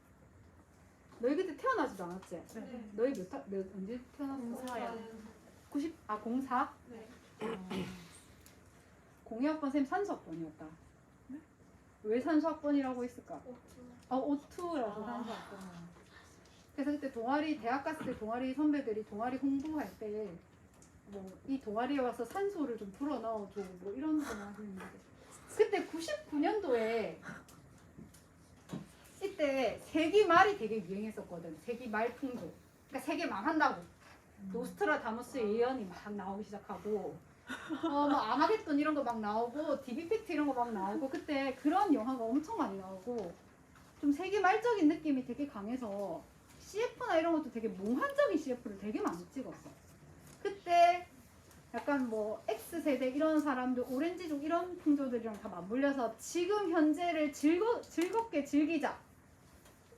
[SPEAKER 2] 너희 그때 태어나지도 않았지?
[SPEAKER 1] 네.
[SPEAKER 2] 너희 몇 언제 태어났어?
[SPEAKER 1] 04요.
[SPEAKER 2] 04?
[SPEAKER 4] 네.
[SPEAKER 2] 02학번 선생님 산수학번이었다. 왜 산수학번이라고 했을까? 오투라서 산수학번. 그래서 그때 동아리 대학 갔을 때 동아리 선배들이 동아리 홍보할 때 뭐 이 동아리에 와서 산소를 좀 불어 넣어줘 뭐 이런 거 하시는데 그때 99년도에 이때 세기 말이 되게 유행했었거든. 세기 말 풍조. 그러니까 세계 망한다고. 노스트라다무스의 예언이 막 나오기 시작하고 뭐 아마겟돈 이런 거 막 나오고 디비팩트 이런 거 막 나오고 그때 그런 영화가 엄청 많이 나오고 좀 세계 말적인 느낌이 되게 강해서 CF나 이런 것도 되게 몽환적인 CF를 되게 많이 찍었어. 그때 약간 뭐 X세대 이런 사람들 오렌지족 이런 풍조들이랑 다 맞물려서 지금 현재를 즐겁게 즐기자.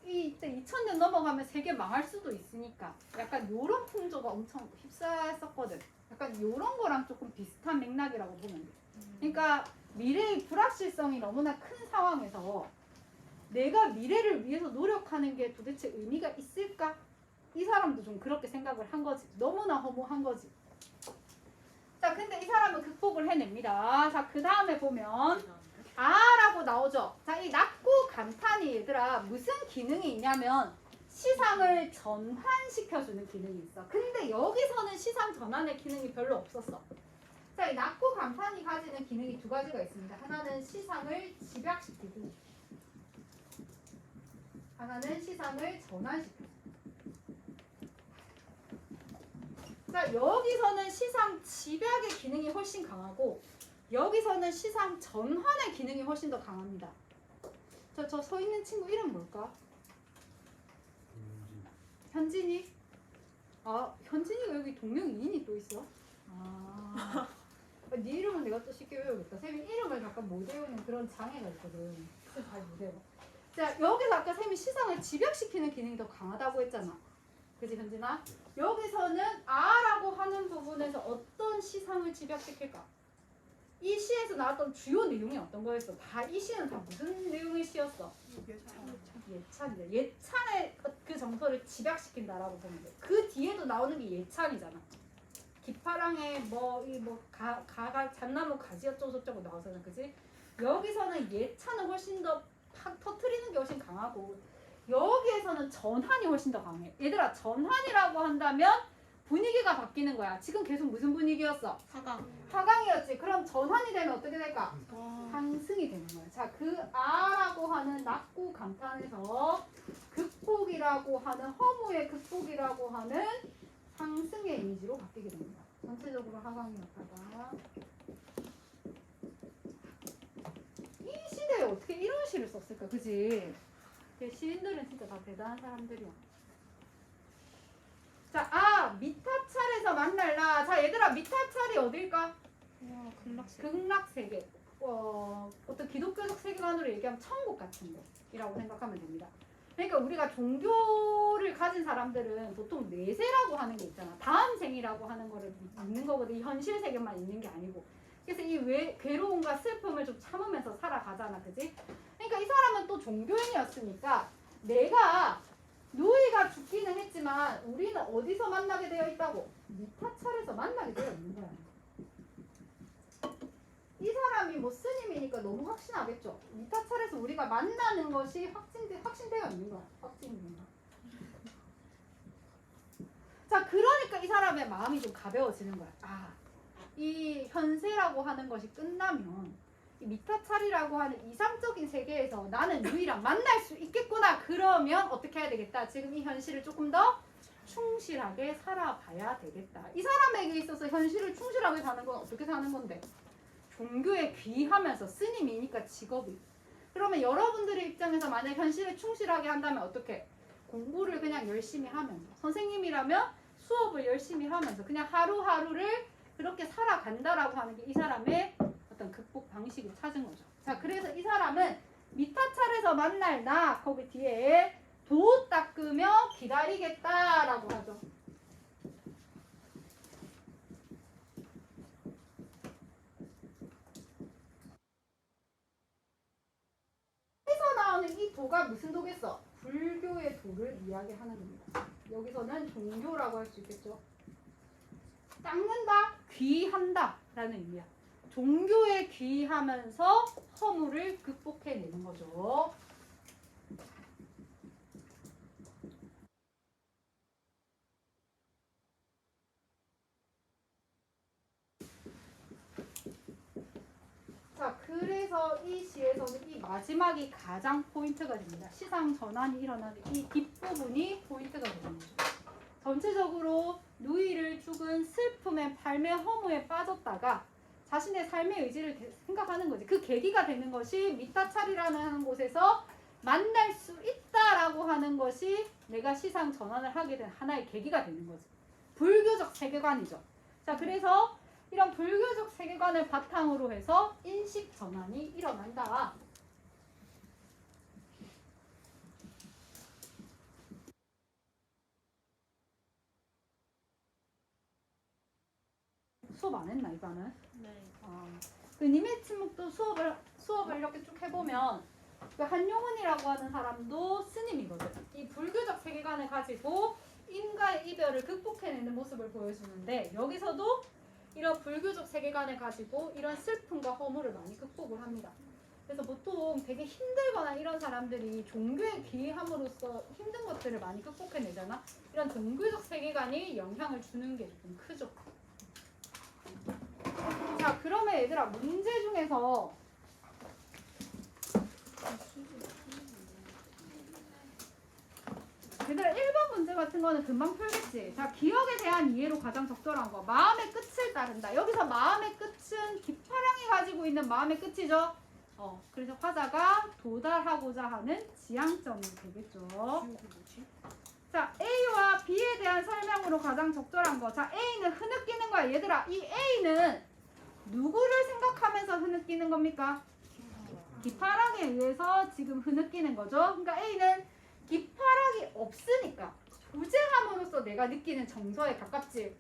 [SPEAKER 2] 이때 2000년 넘어가면 세계 망할 수도 있으니까 약간 요런 풍조가 엄청 휩싸였었거든. 약간 요런 거랑 조금 비슷한 맥락이라고 보면 돼. 그러니까 미래의 불확실성이 너무나 큰 상황에서 내가 미래를 위해서 노력하는 게 도대체 의미가 있을까? 이 사람도 좀 그렇게 생각을 한 거지. 너무나 허무한 거지. 자, 근데 이 사람은 극복을 해냅니다. 자, 그 다음에 보면 아라고 나오죠. 자, 이 낮고 감탄이 얘들아 무슨 기능이 있냐면 시상을 전환시켜주는 기능이 있어. 근데 여기서는 시상 전환의 기능이 별로 없었어. 자, 이 낮고 감탄이 가지는 기능이 두 가지가 있습니다. 하나는 시상을 집약시키고 하나는 시상을 전환시켜줘. 자, 여기서는 시상 집약의 기능이 훨씬 강하고 여기서는 시상 전환의 기능이 훨씬 더 강합니다. 저 서 있는 친구 이름 뭘까? 현진이? 아, 현진이가 여기 동명이인이 또 있어? 아, 네 이름은 내가 또 쉽게 외우겠다. 쌤이 이름을 잠깐 못 외우는 그런 장애가 있거든. 그래서 잘 못 외워. 자, 여기서 아까 쌤이 시상을 집약시키는 기능이 더 강하다고 했잖아. 그치, 현진아? 여기서는 아라고 하는 부분에서 어떤 시상을 집약시킬까? 이 시에서 나왔던 주요 내용이 어떤 거였어? 다 이 시는 다 무슨 내용의 시였어? 예찬이죠. 예찬의 그 정서를 집약시킨다라고 보면 돼. 그 뒤에도 나오는 게 예찬이잖아. 기파랑의 가가 잣나무 가지 어쩌고저쩌고 나와서는 그지? 여기서는 예찬은 훨씬 더 팍 터트리는 게 훨씬 강하고 여기에서는 전환이 훨씬 더 강해. 얘들아, 전환이라고 한다면 분위기가 바뀌는 거야. 지금 계속 무슨 분위기였어? 하강이었지. 그럼 전환이 되면 어떻게 될까? 상승이 되는 거야. 자, 그 아라고 하는 낮고 감탄에서 극복이라고 하는 허무의 극복이라고 하는 상승의 이미지로 바뀌게 됩니다. 전체적으로 하강이었다가 이 시대에 어떻게 이런 시를 썼을까? 그지? 시인들은 진짜 다 대단한 사람들이야. 자, 미타찰에서 만날라. 자, 얘들아, 미타찰이 어딜까? 극락세계. 어떤 기독교적 세계관으로 얘기하면 천국 같은 데이라고 생각하면 됩니다. 그러니까 우리가 종교를 가진 사람들은 보통 내세라고 하는 게 있잖아. 다음 생이라고 하는 거를 믿는 거거든. 이 현실 세계만 있는 게 아니고. 그래서 이 괴로움과 슬픔을 좀 참으면서 살아가잖아. 그지? 그러니까 이 사람은 또 종교인이었으니까 내가 누이가 죽기는 했지만 우리는 어디서 만나게 되어 있다고? 미타찰에서 만나게 되어 있는 거야. 이 사람이 뭐 스님이니까 너무 확신하겠죠. 미타찰에서 우리가 만나는 것이 확신되어 있는 거야. 확신되는 거야. 자, 그러니까 이 사람의 마음이 좀 가벼워지는 거야. 아, 이 현세라고 하는 것이 끝나면 이 미타찰이라고 하는 이상적인 세계에서 나는 누이랑 만날 수 있겠구나. 그러면 어떻게 해야 되겠다. 지금 이 현실을 조금 더 충실하게 살아봐야 되겠다. 이 사람에게 있어서 현실을 충실하게 사는 건 어떻게 사는 건데? 종교에 귀하면서 스님이니까 직업이. 그러면 여러분들의 입장에서 만약 현실에 충실하게 한다면 어떻게? 공부를 그냥 열심히 하면서, 선생님이라면 수업을 열심히 하면서 그냥 하루하루를 그렇게 살아간다라고 하는 게 이 사람의 어떤 극복 방식을 찾은 거죠. 자, 그래서 이 사람은 미타찰에서 만날 나 거기 뒤에 도 닦으며 기다리겠다라고 하죠. 여기서 나오는 이 도가 무슨 도겠어? 불교의 도를 이야기하는 겁니다. 여기서는 종교라고 할 수 있겠죠. 닦는다, 귀한다 라는 의미야. 종교에 귀하면서 허물을 극복해내는 거죠. 자, 그래서 이 시에서는 이 마지막이 가장 포인트가 됩니다. 시상 전환이 일어나는 이 뒷부분이 포인트가 되는 거죠. 전체적으로 누이를 죽은 슬픔에 삶의 허무에 빠졌다가 자신의 삶의 의지를 생각하는 거지. 그 계기가 되는 것이 미타찰이라는 곳에서 만날 수 있다라고 하는 것이 내가 시상 전환을 하게 된 하나의 계기가 되는 거지. 불교적 세계관이죠. 자, 그래서 이런 불교적 세계관을 바탕으로 해서 인식 전환이 일어난다. 수업 안 했나 이반은?
[SPEAKER 1] 네.
[SPEAKER 2] 그 님의 침묵도 수업을 이렇게 쭉 해보면 그 한용운이라고 하는 사람도 스님이거든. 이 불교적 세계관을 가지고 인과의 이별을 극복해내는 모습을 보여주는데 여기서도 이런 불교적 세계관을 가지고 이런 슬픔과 허물을 많이 극복을 합니다. 그래서 보통 되게 힘들거나 이런 사람들이 종교에 귀함으로써 힘든 것들을 많이 극복해내잖아. 이런 종교적 세계관이 영향을 주는 게 좀 크죠. 자, 그러면 얘들아 문제 중에서 얘들아 1번 문제 같은 거는 금방 풀겠지. 자, 기억에 대한 이해로 가장 적절한 거 마음의 끝을 따른다. 여기서 마음의 끝은 깃파랑이 가지고 있는 마음의 끝이죠. 그래서 화자가 도달하고자 하는 지향점이 되겠죠. 자, A와 B에 대한 설명으로 가장 적절한 거. 자, A는 흐느끼는 거야. 얘들아, 이 A는 누구를 생각하면서 흐느끼는 겁니까? 깃파랑에 의해서 지금 흐느끼는 거죠. 그러니까 A는 깃파랑이 없으니까 부재함으로써 내가 느끼는 정서에 가깝지.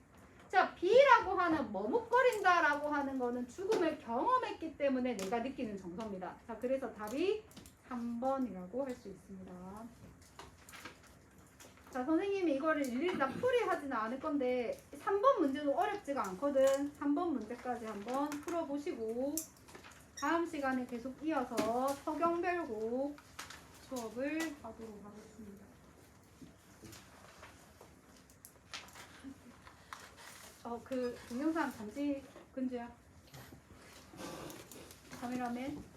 [SPEAKER 2] 자, B라고 하는 머뭇거린다라고 하는 거는 죽음을 경험했기 때문에 내가 느끼는 정서입니다. 자, 그래서 답이 3번이라고 할 수 있습니다. 자, 선생님이 이거를 일일이 다 풀이하지는 않을 건데 3번 문제도 어렵지가 않거든. 3번 문제까지 한번 풀어보시고 다음 시간에 계속 이어서 서경별곡 수업을 하도록 하겠습니다. 그 동영상 잠시 근주야. 카메라맨.